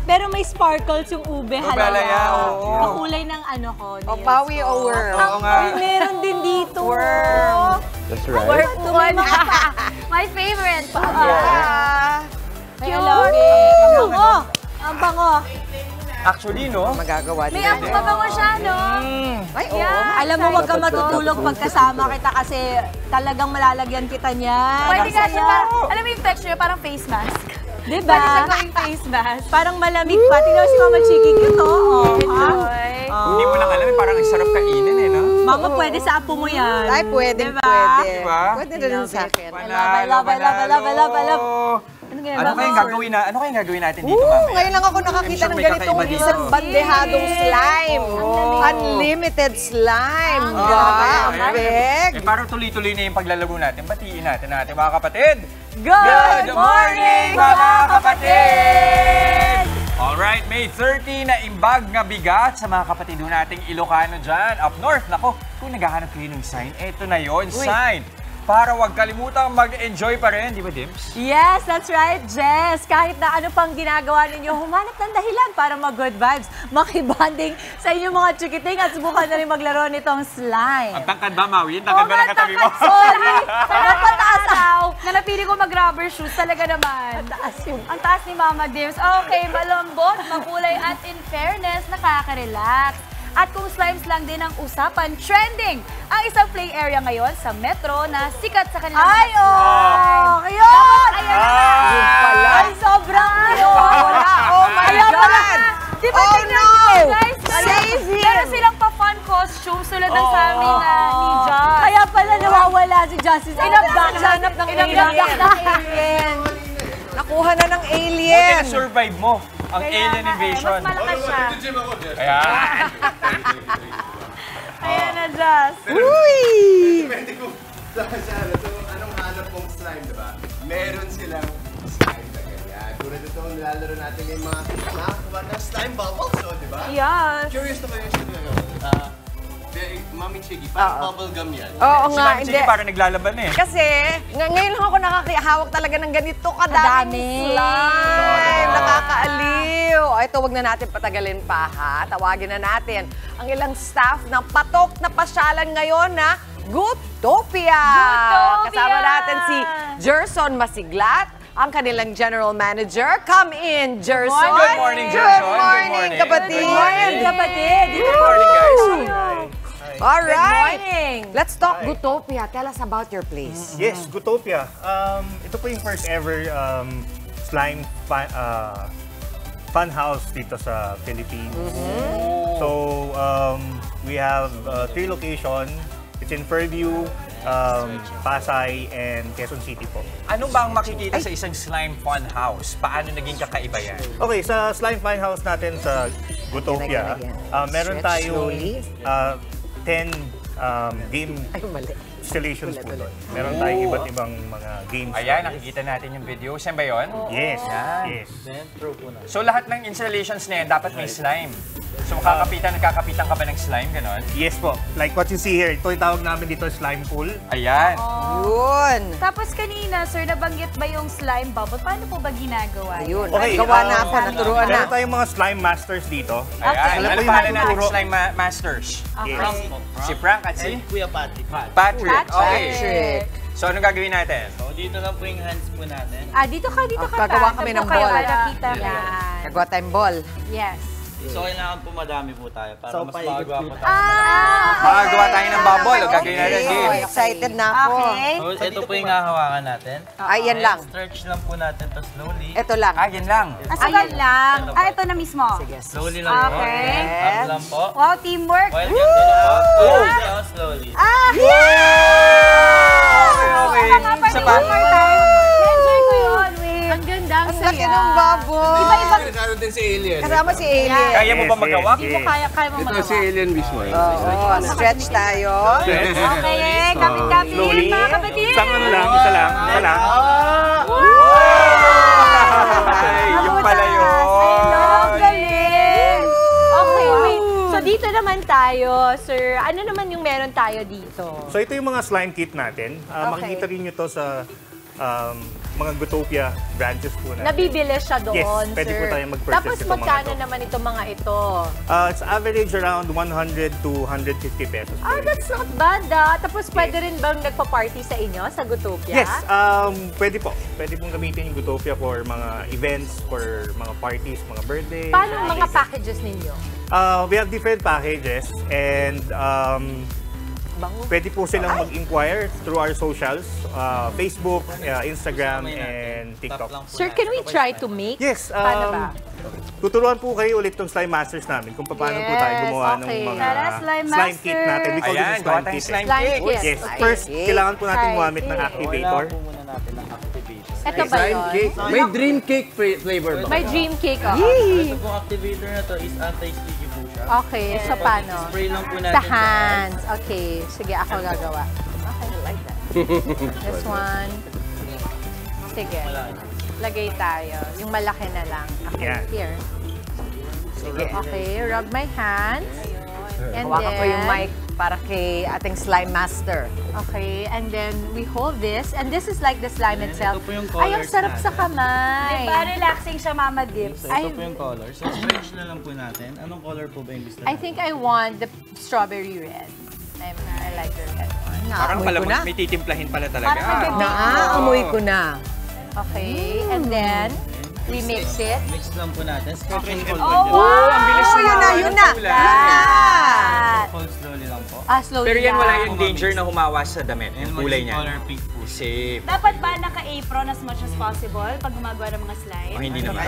Pero may sparkles yung ube, halaya. oo. Makulay ng ano ko. O, pawi o worm? Oo nga. Uy, meron din dito. Worm. That's right. Worm. My favorite. May alage. Ang bango. Ang bango. Actually, no? Magagawa din. May mabango siya, no? Ay, oo. Yeah. Alam mo, wag ka matutulog pagkasama kita kasi talagang malalagyan kita niyan. Pwede ka siya, Masaya. alam mo yung texture, parang face mask. Diba? Pwede siya gawing face mask. Parang malamig pa. Tingnan mo si Mama Chiki cute, oh. Enjoy. Hindi mo lang alam, parang ang sarap kainin eh, no? Mama, pwede sa apo mo yan. Ay, pwede, Diba? pwede. Diba? Pwede na rin sa akin. I love. Ano kayang gagawin natin dito, mamaya? Ngayon lang ako nakakita I'm sure ng may ganitong kakaiba dito. isang bandehadong slime. Unlimited slime. Big. Eh, para tuloy-tuloy na yung paglalaro natin, batiin natin mga kapatid. Good morning, mga kapatid! Alright, May 30 na imbag nga bigat sa mga kapatid nating Ilocano dyan. Up north, nako, kung naghahanap kayo ng sign, eto na yon sign. Para wag kalimutang mag-enjoy pa rin, di ba, Dims? Yes, that's right, Jess. Kahit na ano pang ginagawa ninyo, humanap ng dahilan para mag-good vibes, makibanding sa inyong mga chikiting at subukan na rin maglaro nitong slime. Ang tangkad ba, Maui? Ang tangkad ba ng katabi mo? Sorry! Sarap pataas daw. Na napili ko mag-rubber shoes talaga naman. Ang taas ni Mama Dims. Okay, malambot, makulay at in fairness, nakaka-relax. At kung slimes lang din ang usapan, trending ang isang play area ngayon sa Metro na sikat sa kanilang Ay, oh! Ayun! Ayan na! Ay, sobrang cute! Wala. Oh my God! Di ba Oh, tingnan no! niyo, guys? Save him! Meron silang pa-fun costume tulad ng sa amin na ni Josh. Kaya pala nawawala si Justice. Inabdak ng Inabdak ng alien. Nakuha na ng Buti alien. na-survive mo ang alien invasion. Mas malakas siya. Ayan. Ayan na, Josh. Uy! Depende kung saan. So, anong hanap mong slime, diba? Meron silang slime na ganyan. Tulad ito, nilalaro natin yung mga nakakuha ng slime bubbles, so, diba? Yes. Curious na kayo siya nyo. Mami Chiggy, parang bubble gum yan. Oo Si nga, Ma'am hindi. Chiki parang naglalaban eh. Kasi, ngayon lang ako nakakahawak talaga ng ganito kadaming slime. Nakakaaliw. O, ito, wag na natin patagalin pa, ha? Tawagin na natin ang ilang staff ng patok na pasyalan ngayon na Gutopia. Kasama natin si Gerson Masiglat, ang kanilang general manager. Come in, Gerson. Good morning, Gerson. Good morning, kapatid. Good morning. Kapatid, Good morning, guys. All right. Good morning. Let's talk Gutopia. Tell us about your place. Yes, Gutopia. Ito po yung first ever slime fun house dito sa Philippines. So, we have 3 locations. It's in Fairview, Pasay, and Quezon City po. Ano ba ang makikita sa isang slime fun house? Paano naging kakaiba yan? Okay, sa slime fun house natin sa Gutopia, meron Stretch tayong slowly. 10 game Ay, mali. installations po doon. Meron tayong iba't ibang mga games. Ayan, nakikita natin yung video. Saan ba yun? Yes, Yan. yes. So lahat ng installations na yan, dapat may slime. So nagkakapitan ka ba ng slime, ganon? Yes po. Like what you see here, ito yung tawag namin dito slime pool. Ayan. Yun. Tapos kanina, sir, nabanggit ba yung slime bubble? Paano po ba ginagawa? Ayun. Okay, Gawa na ako. Naturuan na. Meron tayong mga slime masters dito. Ayan. Alam Ano ko yung pangalan natin magtuturo. slime masters? Yes. Si Frank at si Kuya Patrick. Patrick. Okay. Patrick. So anong gagawin natin? So, dito lang po yung hands po natin. Dito ka. Gagawa kami ng ball. Nakita na. Nagawa tayong ball. Yes. So, kailangan po madami po tayo para mas magawa po tayo. Makagawa tayo ng bubble. O gagawin natin Okay. game. Excited na ako. Okay. So, ito po yung hahawakan natin. Ay, yan lang. Stretch lang po natin to slowly. Ito lang. Yan lang. Ayan lang. Ito na mismo. Slowly lang po. Okay. Up lang po. Wow, teamwork. While ganito lang po. Slowly down, slowly. Okay. Sa pa. Enjoy ko yun. Wait. Ang ganda. Ang Ang laki ng bubble. Kasama din si Alien. Kasama si Alien. Kaya mo ba Yes, magawa? yes, yes. Kaya mo Ito si Alien mismo. Oo, stretch tayo. Okay, kapit-kapit. Slowly. Mga kapatid. Isang ano lang, isa lang. Ay, yung pala yun. Ang galing! Okay, wait. So dito naman tayo, sir. Ano naman yung meron tayo dito? So ito yung mga slime kit natin. Makikita rin nyo to sa mga Gutopia branches po natin. Nabibili siya doon, Yes, sir. pwede po tayo mag-purchase Tapos itong mga magkano to. naman itong mga ito? It's average around 100 to 150 pesos. per That's not bad, Tapos pwede rin bang nagpa-party sa inyo, sa Gutopia? Yes, pwede po. Pwede pong gamitin yung Gutopia for mga events, for mga parties, mga birthday. Paano ang mga packages ninyo? We have different packages and pwede po silang mag-inquire through our socials, Facebook, Instagram, and TikTok. Sir, can we try to make? Yes, Paano ba? tuturuan po kayo ulit tong Slime Masters namin kung paano po tayo Yes, gumawa ng okay. mga Tara, Slime slime kit Master. natin. We call Ayan, this gawa slime tayong kit. slime Slime cake. kit. Yes, Okay. first, kailangan po natin Slime gumamit ng cake. activator. Kailangan po muna natin ng activator. Ito ba Slime yun? cake. May dream cake flavor ba? May dream cake, Ito pong activator na to is anti-sticky po siya. Okay, so paano? Spray lang po natin Sa hands. Okay, sige, ako gagawa. Okay, I like that. This one. Sige, lagay tayo. Yung malaki na lang. Okay, Yan. here. Okay, rub my hands. And Hawakan ko yung then- mic para kay ating slime master. Okay, and then we hold this. And this is like the slime itself. ito po yung Ay, ang colors sarap sa natin. kamay. Diba, relaxing siya, Mama Dips. So, ito po yung color. So, stretch na lang po natin. Anong color po ba yung gusto I think I want the strawberry red. I like the red one. Parang Naamoy pala ko na. may titimplahin pala talaga. Naaamoy ko na. Okay, and then we mix it. Mix lang po natin. Sprinkle Oh, po wow! Ang bilis Oh, yun na, yun na. Ah, Hold slowly lang po. slowly Pero yan wala lang. yung danger na humawa sa damit. Yung kulay niya. Color pink po. Safe. Dapat ba naka-apron as much as possible pag gumagawa ng mga slime? Oh, hindi naman.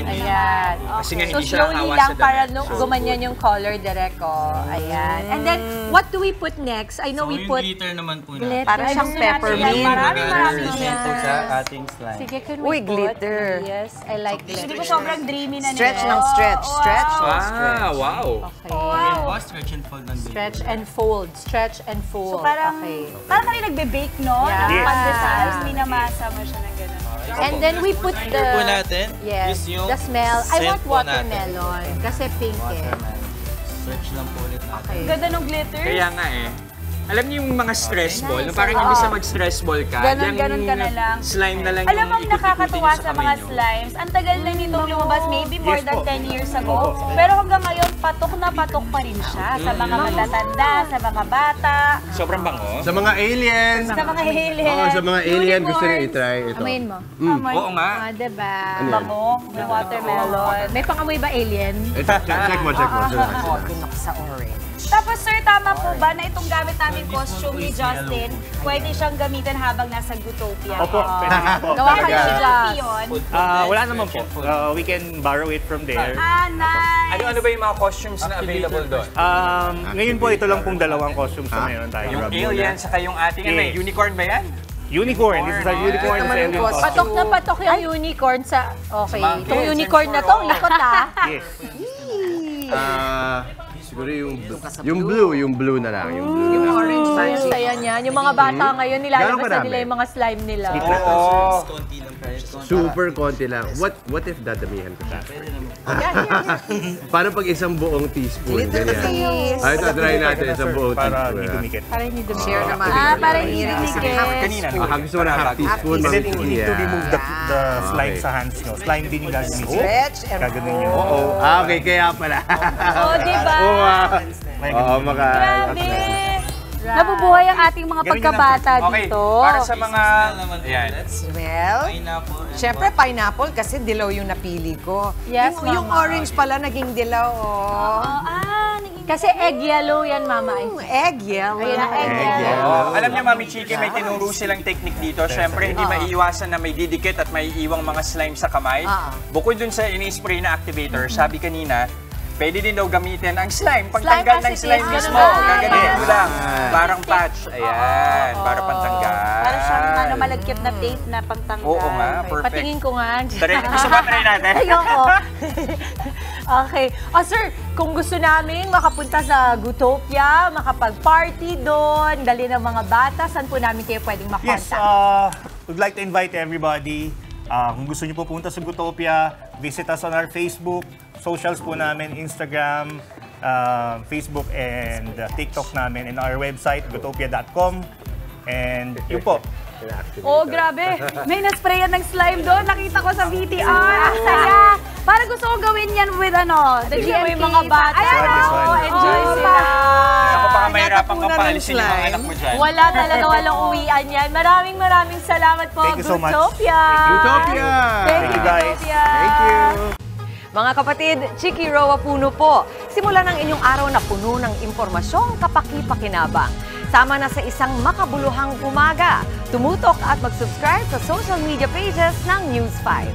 Ayan. Kasi nga So hindi siya slowly nakahawa lang sa para damit. no, gumanyan yung color direct ko. Ayan. And then, what do we put next? I know So, we yung put glitter naman po glitter. natin. Para siyang peppermint. Marami Represent po yan. sa ating slime. Sige, can we Uy, put? glitter. Yes, I like Hindi glitter. ko sobrang dreamy na Stretch nito. ng stretch. Stretch ng Ah, stretch. wow. Okay. Yan po, stretch and fold ng Stretch and fold. Stretch and fold. So parang, Okay. parang kayo nagbe-bake, no? Yeah. Ng Yes. pandesal, minamasa mo siya ng gano'n. And then we put the... po natin Yes, is yung the smell. I scent want po natin. watermelon. Kasi pink eh. Watermelon. Stretch lang po ulit natin. Okay. Ganda ng glitter. Kaya nga eh. Alam niyo yung mga stress ball, parang imbis na mag-stress ball ka, Ganon ka na lang. slime na lang Alam mo, yung ang nakakatuwa ikot-ikutin sa niyo mga kamay niyo. slimes, ang tagal na nitong lumabas, maybe more Yes than po. 10 years ago. Pero hanggang ngayon, patok na patok pa rin siya sa mga matatanda, sa mga bata, Sobrang bango. Sa mga aliens. sa mga alien. Oo, sa mga alien gusto nyo unicorns. i-try ito. Amoyin mo. Oo nga. Diba? Bango, ng watermelon. May pangamoy ba alien? Check mo, check mo. Oh, tunok sa orange. Tapos sir, tama po ba na itong gamit namin costume ni Justin, pwede siyang gamitin habang nasa Gutopia? Opo, pwede po. Gawa ka Pwede ni siyang Jazz. yun. Wala naman po. We can borrow it from there. Ah, nice! Ano ba yung mga costumes na available doon? Ngayon po, ito lang pong dalawang costumes na meron tayo. Yung alien, saka yung ating ano, Yes. unicorn ba yan? Unicorn. This is our unicorn. Ito naman This is yung alien costume. costume. Patok na patok yung unicorn sa... Okay. Itong Yes, unicorn na to, ang likot ha. Yes. Siguro yung blue na lang. Yung blue na lang. Orange Ang magic. saya niyan. Yung mga bata ngayon, nilalabas Gano'ng na karami? nila yung mga slime nila. Oo. Konti lang tayo. Super konti lang. What if dadamihan ko siya? Paano pag isang buong teaspoon? Ganyan. Please. Ay, ito, try natin isang buong Para teaspoon. hindi ah. dumikit. Para hindi dumikit. Share naman. Para hindi dumikit. Kanina. Gusto mo na half teaspoon? And then Mami we need to Cookie, remove the slime Okay. sa hands nyo. Slime din yung gagawin nyo. Stretch and Gagawin nyo. fold. Okay, kaya pala. Oh, diba? Oo, May Oo, ganun. maka... Grabe! Nabubuhay ang ating mga Ganun pagkabata Okay, dito. para sa mga... Ayan. Well, Pineapple. and syempre pineapple kasi dilaw yung napili ko. Yes, yung Mama. orange pala naging dilaw. Oh. Naging Kasi egg yellow yan, Mama. Egg yellow. Ayan ang egg yellow. Oh, alam niyo, Mami Chiki, may tinuro silang technique dito. Siyempre, hindi maiiwasan na may didikit at may iiwang mga slime sa kamay. Bukod dun sa ini-spray na activator, sabi kanina, pwede din daw gamitin ang slime. Pagtanggal ng slime ganun mismo, ba? gagamitin mo lang. Parang patch. Ayan, para pantanggal. Para siyang malagkit na tape na pangtanggal. Oo nga, Okay, perfect. patingin ko nga. Gusto ba try natin? Ayoko. Okay. Sir, kung gusto namin makapunta sa Gutopia, makapag-party doon, dali ng mga bata, saan po namin kayo pwedeng Yes, makontak? we'd like to invite everybody. Kung gusto niyo po punta sa Gutopia, visit us on our Facebook, socials po namin, Instagram, Facebook, and TikTok namin, and our website, gutopia.com. And yun po, Oh, grabe. May nasprayan ng slime doon. Nakita ko sa VTR. Ang saya. Parang gusto ko gawin yan with the GMK. Yung mga bata. Ayan, This oh, one. Enjoy Oh, sila. Ako baka mahirapan kang Tinatapunan ng paalisin yung mga slime. anak mo dyan. Wala talaga, walang uwian yan. Maraming salamat po, Thank you so much. Grouptopia. Utopia! Thank you, guys. Grouptopia. Thank you! Mga kapatid, Chiki Roa Puno po. Simulan ang inyong araw na puno ng impormasyong kapaki-pakinabang. Sama na sa isang makabuluhang umaga. Tumutok at mag-subscribe sa social media pages ng News 5.